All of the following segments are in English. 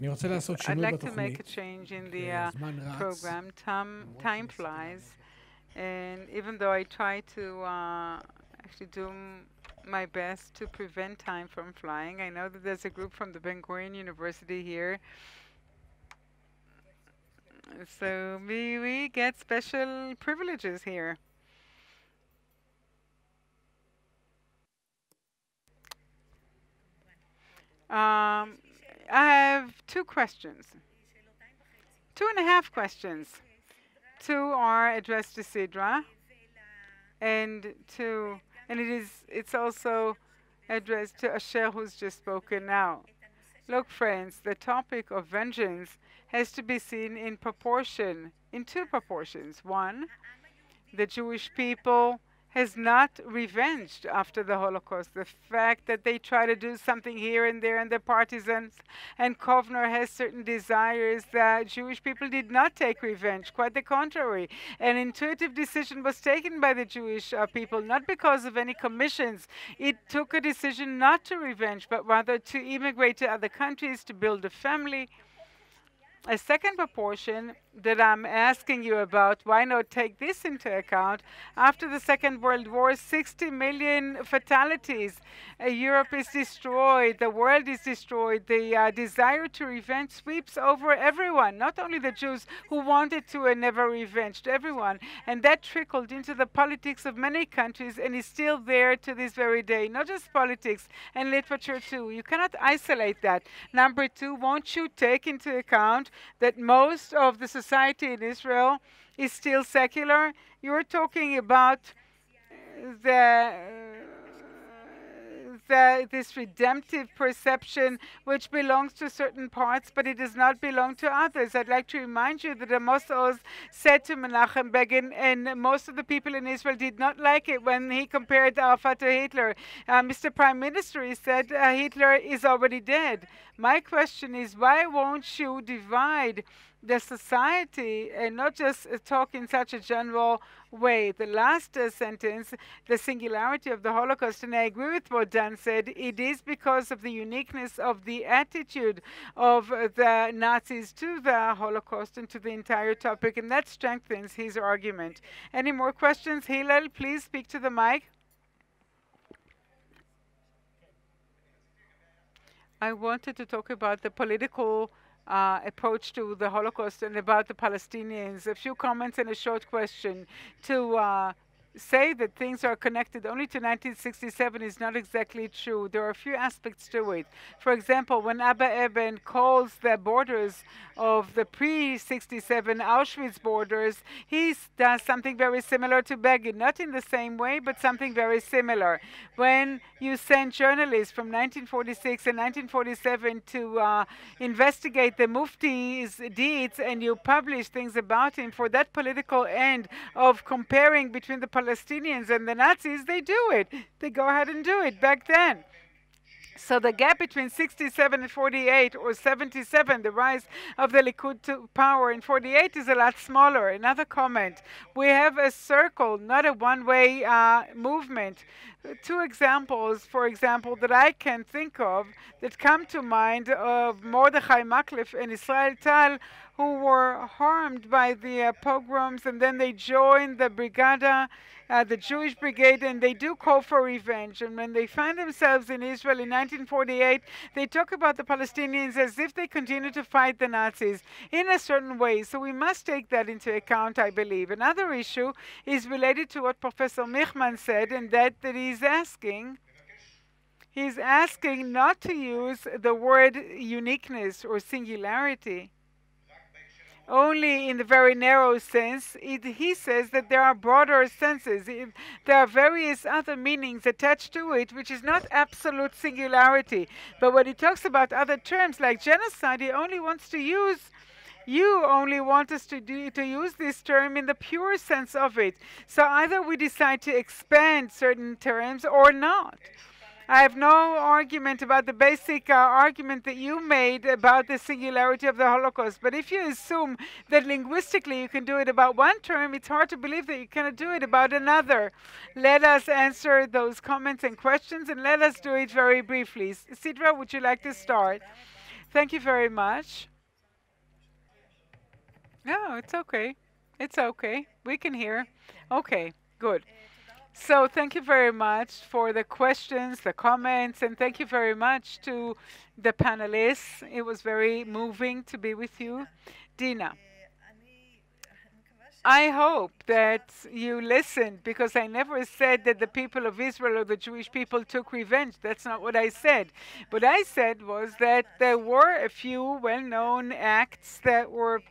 I'd like to make a change in the program. Time flies, and even though I try to actually do my best to prevent time from flying, I know that there's a group from the Ben Gurion University here, so we get special privileges here. I have two questions. 2.5 questions. Two are addressed to Sidra, and it's also addressed to Asher, who's just spoken now. Look, friends, the topic of vengeance has to be seen in proportion, in two proportions. One, the Jewish people has not revenged after the Holocaust. The fact that they try to do something here and there and the partisans, and Kovner has certain desires that Jewish people did not take revenge, quite the contrary. An intuitive decision was taken by the Jewish people, not because of any commissions. It took a decision not to revenge, but rather to immigrate to other countries, to build a family. A second proportion that I'm asking you about, why not take this into account? After the Second World War, 60 million fatalities. Europe is destroyed. The world is destroyed. The desire to revenge sweeps over everyone, not only the Jews who wanted to and never revenged, everyone. And that trickled into the politics of many countries and is still there to this very day. Not just politics, and literature too. You cannot isolate that. Number two, won't you take into account that most of the society in Israel is still secular? You're talking about this redemptive perception which belongs to certain parts, but it does not belong to others. I'd like to remind you that Amos Oz said to Menachem Begin, and most of the people in Israel did not like it when he compared Arafat to Hitler. Mr. Prime Minister, he said Hitler is already dead. My question is, why won't you divide the society and not just talk in such a general way? The last sentence, the singularity of the Holocaust, and I agree with what Dan said, it is because of the uniqueness of the attitude of the Nazis to the Holocaust and to the entire topic, and that strengthens his argument. Any more questions? Hillel, please speak to the mic. I wanted to talk about the political approach to the Holocaust and about the Palestinians. A few comments and a short question. To say that things are connected only to 1967 is not exactly true. There are a few aspects to it. For example, when Abba Eban calls the borders of the pre-67 Auschwitz borders, he does something very similar to Begin, not in the same way, but something very similar. When you send journalists from 1946 and 1947 to investigate the Mufti's deeds, and you publish things about him for that political end of comparing between the Palestinians and the Nazis, they do it. They go ahead and do it back then. So the gap between 67 and 48, or 77, the rise of the Likud to power in 48, is a lot smaller. Another comment. We have a circle, not a one-way movement. Two examples, for example, that I can think of that come to mind of Mordechai Maklef and Israel Tal, who were harmed by the pogroms, and then they joined the Brigada, the Jewish Brigade, and they do call for revenge. And when they find themselves in Israel in 1948, they talk about the Palestinians as if they continue to fight the Nazis in a certain way. So we must take that into account, I believe. Another issue is related to what Professor Michman said, and that he's asking not to use the word uniqueness or singularity only in the very narrow sense. He says that there are broader senses. There are various other meanings attached to it, which is not absolute singularity. But when he talks about other terms like genocide, he only wants to use you only want us to use this term in the pure sense of it. So either we decide to expand certain terms or not. I have no argument about the basic argument that you made about the singularity of the Holocaust. But if you assume that linguistically you can do it about one term, it's hard to believe that you cannot do it about another. Let us answer those comments and questions, and let us do it very briefly. Sidra, would you like to start? Thank you very much. No, it's okay. It's okay. We can hear. Okay, good. So thank you very much for the questions, the comments, and thank you very much to the panelists. It was very moving to be with you. Dina, I hope that you listened, because I never said that the people of Israel or the Jewish people took revenge. That's not what I said. What I said was that there were a few well-known acts that were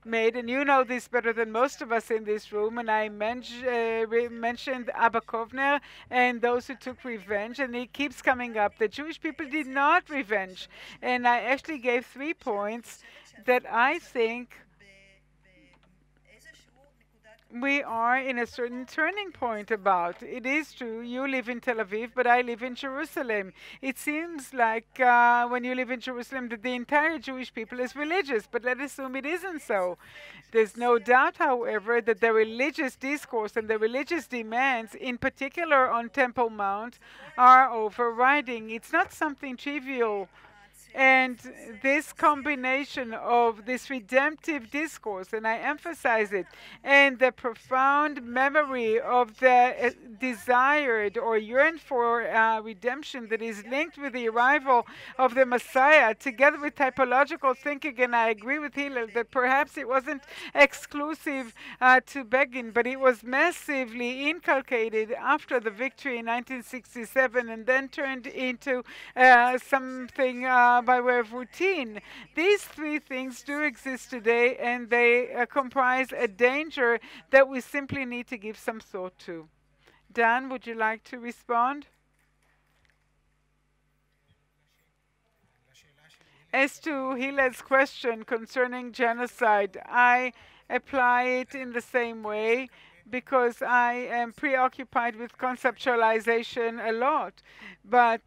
made, and you know this better than most of us in this room, and I mentioned Abba Kovner and those who took revenge, and it keeps coming up. The Jewish people did not revenge, and I actually gave 3 points that I think we are in a certain turning point about. It is true, you live in Tel Aviv, but I live in Jerusalem. It seems like when you live in Jerusalem that the entire Jewish people is religious, but let's assume it isn't so. There's no doubt, however, that the religious discourse and the religious demands, in particular on Temple Mount, are overriding. It's not something trivial. And this combination of this redemptive discourse, and I emphasize it, and the profound memory of the desired or yearned for redemption that is linked with the arrival of the Messiah, together with typological thinking, and I agree with Hillel that perhaps it wasn't exclusive to Begin, but it was massively inculcated after the victory in 1967 and then turned into something by way of routine. These 3 things do exist today, and they comprise a danger that we simply need to give some thought to. Dan, would you like to respond? As to Hillel's question concerning genocide, I apply it in the same way because I am preoccupied with conceptualization a lot. But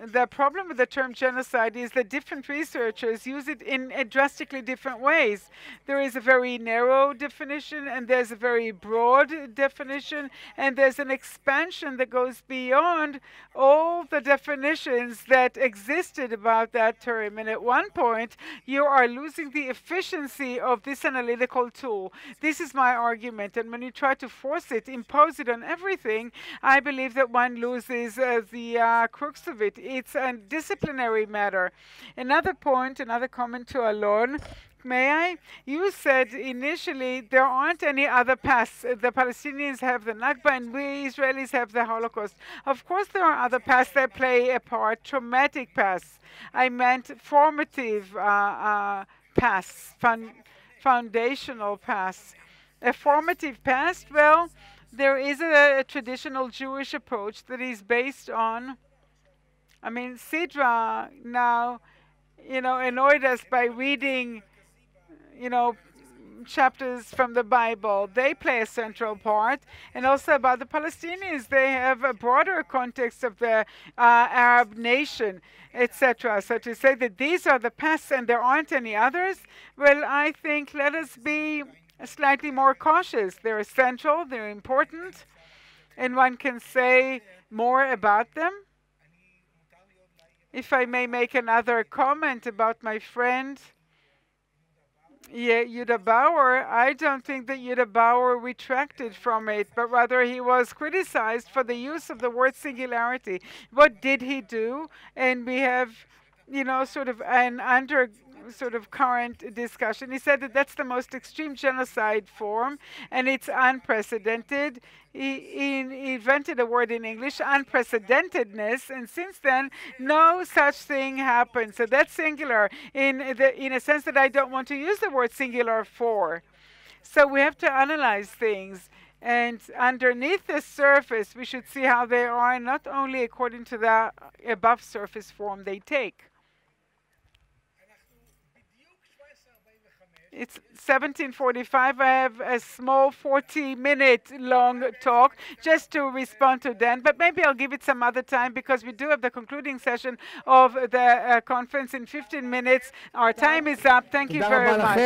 the problem with the term genocide is that different researchers use it in drastically different ways. There is a very narrow definition, and there's a very broad definition, and there's an expansion that goes beyond all the definitions that existed about that term. And at one point, you are losing the efficiency of this analytical tool. This is my argument. And when you try to force it, impose it on everything, I believe that one loses the crux of it. It's a disciplinary matter. Another point, another comment to Alon. May I? You said initially there aren't any other pasts. The Palestinians have the Nakba and we Israelis have the Holocaust. Of course there are other pasts that play a part, traumatic pasts. I meant formative pasts, foundational pasts. A formative past, well, there is a traditional Jewish approach that is based on, I mean, Sidra now, annoyed us by reading, chapters from the Bible. They play a central part. And also about the Palestinians, they have a broader context of the Arab nation, etc. So to say that these are the pasts and there aren't any others, well, I think let us be slightly more cautious. They're essential, they're important, and one can say more about them. If I may make another comment about my friend, Yehuda Bauer, I don't think that Yehuda Bauer retracted from it, but rather he was criticized for the use of the word singularity. What did he do? And we have, sort of an current discussion. He said that that's the most extreme genocide form, and it's unprecedented. He invented a word in English, unprecedentedness, and since then, no such thing happened. So that's singular in a sense that I don't want to use the word singular for. So we have to analyze things. And underneath the surface, we should see how they are, not only according to the above surface form they take. It's 17:45. I have a small 40-minute long talk just to respond to Dan, but maybe I'll give it some other time because we do have the concluding session of the conference in 15 minutes. Our time is up. Thank you very much.